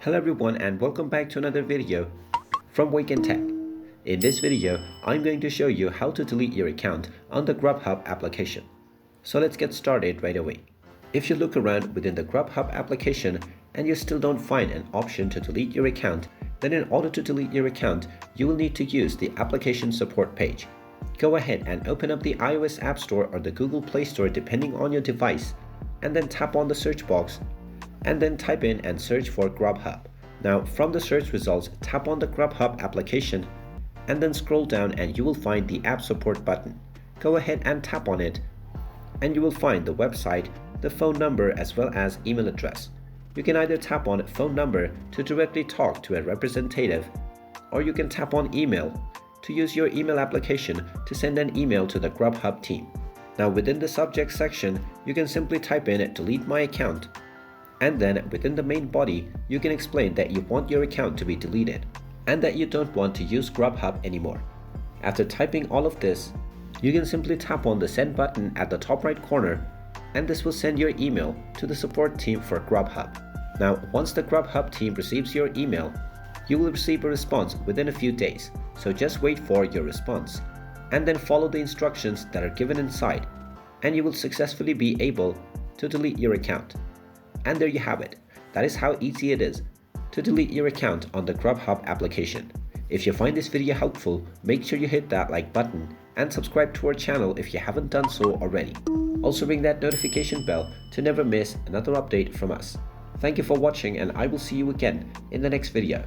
Hello everyone and welcome back to another video from Wake&Tech. In this video, I'm going to show you how to delete your account on the Grubhub application. So let's get started right away. If you look around within the Grubhub application and you still don't find an option to delete your account, then in order to delete your account, you will need to use the application support page. Go ahead and open up the iOS App Store or the Google Play Store depending on your device, and then tap on the search box and then type in and search for Grubhub. Now from the search results, tap on the Grubhub application and then scroll down and you will find the app support button. Go ahead and tap on it and you will find the website, the phone number as well as email address. You can either tap on phone number to directly talk to a representative, or you can tap on email to use your email application to send an email to the Grubhub team. Now within the subject section, you can simply type in delete my account, and then within the main body, you can explain that you want your account to be deleted and that you don't want to use Grubhub anymore. After typing all of this, you can simply tap on the send button at the top right corner, and this will send your email to the support team for Grubhub. Now once the Grubhub team receives your email, you will receive a response within a few days, so just wait for your response and then follow the instructions that are given inside, and you will successfully be able to delete your account. And there you have it. That is how easy it is to delete your account on the Grubhub application. If you find this video helpful, make sure you hit that like button and subscribe to our channel if you haven't done so already. Also ring that notification bell to never miss another update from us. Thank you for watching and I will see you again in the next video.